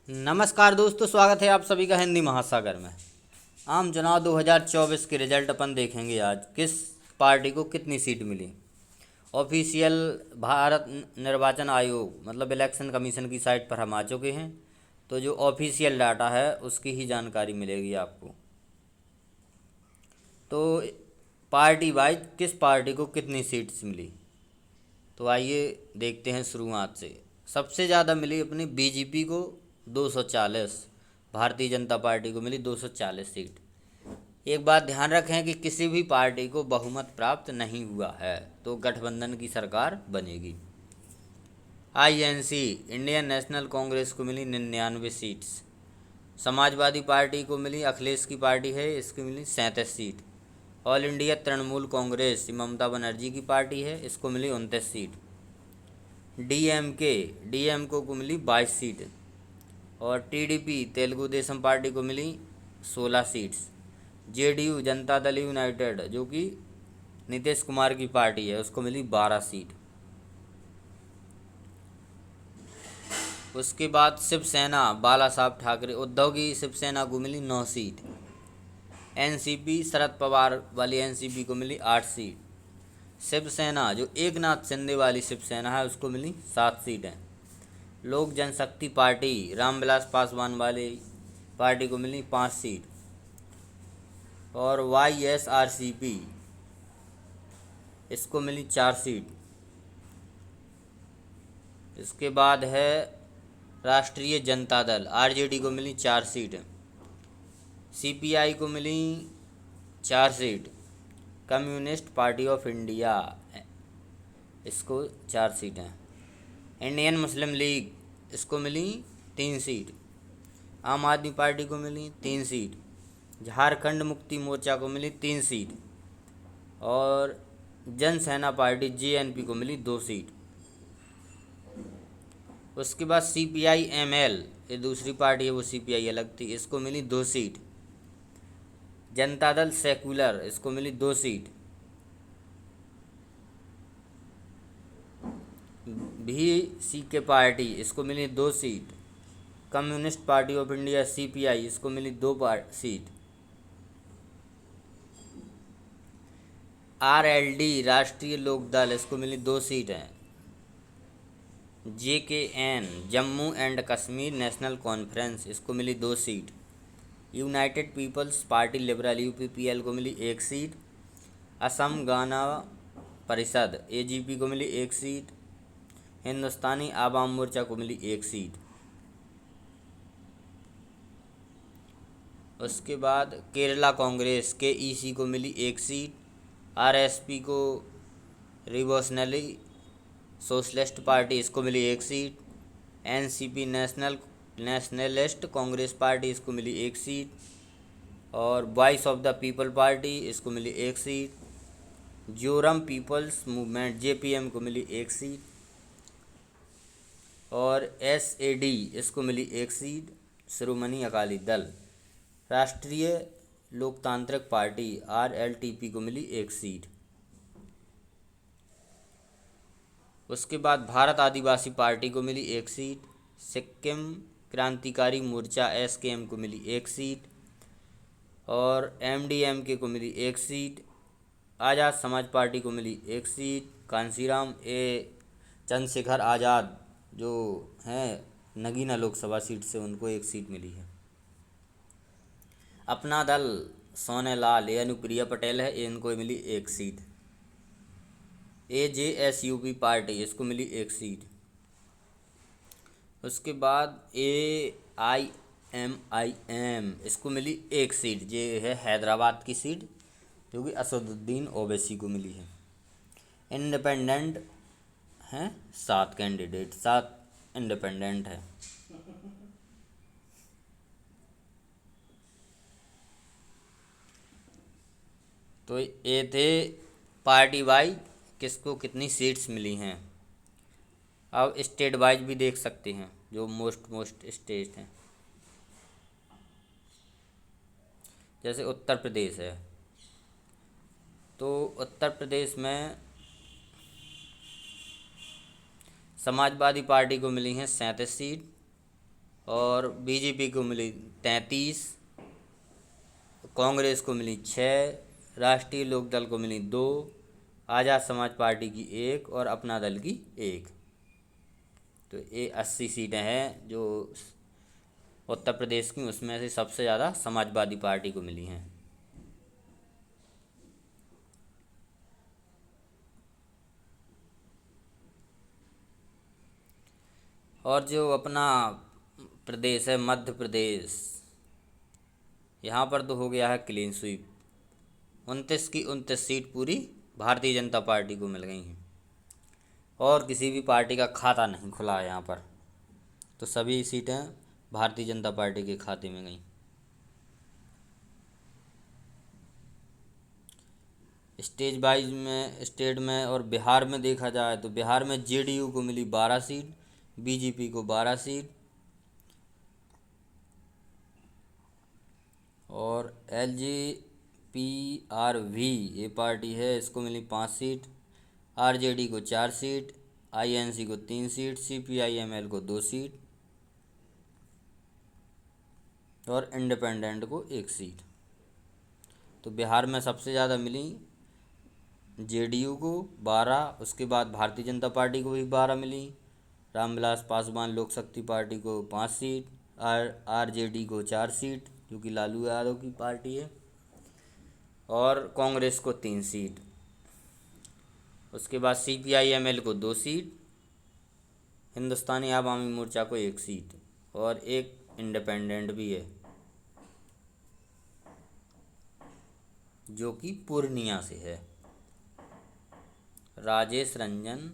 नमस्कार दोस्तों, स्वागत है आप सभी का हिंदी महासागर में। आम चुनाव 2024 के रिजल्ट अपन देखेंगे आज। किस पार्टी को कितनी सीट मिली। ऑफिशियल भारत निर्वाचन आयोग मतलब इलेक्शन कमीशन की साइट पर हम आ चुके हैं। तो जो ऑफिशियल डाटा है उसकी ही जानकारी मिलेगी आपको। तो पार्टी वाइज किस पार्टी को कितनी सीट्स मिली, तो आइए देखते हैं शुरुआत से। सबसे ज़्यादा मिली अपनी बीजेपी को 240, भारतीय जनता पार्टी को मिली 240 सीट। एक बात ध्यान रखें कि किसी भी पार्टी को बहुमत प्राप्त नहीं हुआ है, तो गठबंधन की सरकार बनेगी। आईएनसी इंडियन नेशनल कांग्रेस को मिली 99 सीट्स। समाजवादी पार्टी को मिली, अखिलेश की पार्टी है, इसकी मिली 37 seat. All India Trinamool Congress Mamata Banerjee की पार्टी है, इसको मिली 29 सीट। डीएमको को मिली 22 सीट। और टीडीपी तेलुगु देशम पार्टी को मिली 16 seats. JDU Janata Dal United जो कि नीतीश कुमार की पार्टी है, उसको मिली 12 सीट। उसके बाद शिवसेना बाला साहब ठाकरे उद्धव की शिवसेना को मिली 9 सीट। एनसीपी शरद पवार वाली एनसीपी को मिली 8 सीट। शिवसेना जो एक नाथ शिंदे वाली शिवसेना है उसको मिली 7 सीटें। लोक जनशक्ति पार्टी रामविलास पासवान वाली पार्टी को मिली 5 सीट। और वाईएसआरसीपी इसको मिली 4 सीट। इसके बाद है राष्ट्रीय जनता दल आरजेडी को मिली 4 सीट। सीपीआई को मिली 4 seat. Communist party of India इसको 4 सीटें। इंडियन मुस्लिम लीग इसको मिली 3 सीट। आम आदमी पार्टी को मिली 3 सीट। झारखंड मुक्ति मोर्चा को मिली 3 सीट। और जन सेना पार्टी जेएनपी को मिली 2 सीट। उसके बाद सीपीआई एमएल ये दूसरी पार्टी है, वो सीपीआई अलग थी, इसको मिली 2 सीट। जनता दल सेकुलर इसको मिली 2 सीट। VCK पार्टी इसको मिली 2 seat. Communist party of India CPI इसको मिली 2 सीट। आरएलडी राष्ट्रीय लोकदल इसको मिली 2 सीटें। JKN Jammu and Kashmir national conference इसको मिली 2 सीट। United people's party liberal UPPL को मिली 1 सीट। असम गण परिषद एजीपी को मिली 1 सीट। हिंदुस्तानी आवाम मोर्चा को मिली 1 सीट। उसके बाद केरला कांग्रेस KEC को मिली 1 सीट। आरएसपी को रिवोल्यूशनरी सोशलिस्ट पार्टी इसको मिली 1 सीट। एनसीपी नेशनलिस्ट कांग्रेस पार्टी इसको मिली 1 सीट। और voice of the people party इसको मिली 1 सीट। जोरम पीपल्स मूवमेंट JPM को मिली 1 सीट। और SAD इसको मिली 1 सीट। शिरोमणि अकाली दल राष्ट्रीय लोकतांत्रिक पार्टी RLTP को मिली 1 सीट। उसके बाद भारत आदिवासी पार्टी को मिली 1 सीट। सिक्किम क्रांतिकारी मोर्चा SKM को मिली 1 सीट। और MDMK को मिली 1 सीट। आज़ाद समाज पार्टी को मिली 1 सीट। कांसीराम चंद्रशेखर आज़ाद जो हैं नगीना लोकसभा सीट से, उनको 1 सीट मिली है। अपना दल सोनेलाल अनुप्रिया पटेल है, इनको मिली 1 सीट। AJSUP पार्टी इसको मिली 1 सीट। उसके बाद AIMIM इसको मिली 1 सीट। ये है हैदराबाद की सीट जो कि असदुद्दीन ओवैसी को मिली है। इंडिपेंडेंट हैं 7 कैंडिडेट, 7 इंडिपेंडेंट है। तो ये थे पार्टी वाइज किसको कितनी सीट्स मिली हैं। अब स्टेट वाइज भी देख सकते हैं जो मोस्ट स्टेट हैं। जैसे उत्तर प्रदेश है, तो उत्तर प्रदेश में समाजवादी पार्टी को मिली हैं 37 सीट। और बीजेपी को मिली 33, कांग्रेस को मिली 6, राष्ट्रीय लोकदल को मिली 2, आज़ाद समाज पार्टी की 1 और अपना दल की 1। तो ये 80 सीटें हैं जो उत्तर प्रदेश की, उसमें से सबसे ज़्यादा समाजवादी पार्टी को मिली हैं। और जो अपना प्रदेश है मध्य प्रदेश, यहाँ पर तो हो गया है क्लीन स्वीप। 29 की 29 सीट पूरी भारतीय जनता पार्टी को मिल गई हैं और किसी भी पार्टी का खाता नहीं खुला है यहाँ पर, तो सभी सीटें भारतीय जनता पार्टी के खाते में गई। स्टेट में और बिहार में देखा जाए तो बिहार में जेडीयू को मिली 12 सीट, बीजेपी को 12 सीट और LJPRV ये पार्टी है, इसको मिली 5 सीट, RJD को 4 सीट, INC को 3 सीट, CPIML को 2 सीट और इंडिपेंडेंट को 1 सीट। तो बिहार में सबसे ज़्यादा मिली जेडीयू को 12, उसके बाद भारतीय जनता पार्टी को भी 12 मिली, रामविलास पासवान लोक शक्ति पार्टी को 5 सीट, RJD को 4 सीट जो कि लालू यादव की पार्टी है, और कांग्रेस को 3 सीट। उसके बाद CPIML को 2 सीट, हिंदुस्तानी आवामी मोर्चा को 1 सीट और एक इंडिपेंडेंट भी है जो कि पूर्णिया से है, राजेश रंजन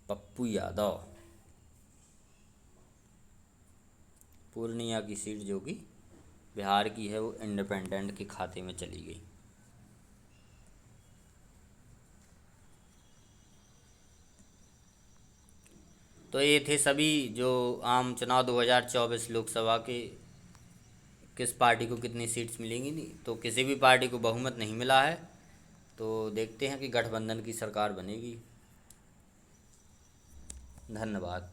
पप्पू यादव, पूर्णिया की सीट जो कि बिहार की है वो इंडिपेंडेंट के खाते में चली गई। तो ये थे सभी जो आम चुनाव 2024 लोकसभा के किस पार्टी को कितनी सीट्स मिलेंगी। नहीं तो किसी भी पार्टी को बहुमत नहीं मिला है, तो देखते हैं कि गठबंधन की सरकार बनेगी। धन्यवाद।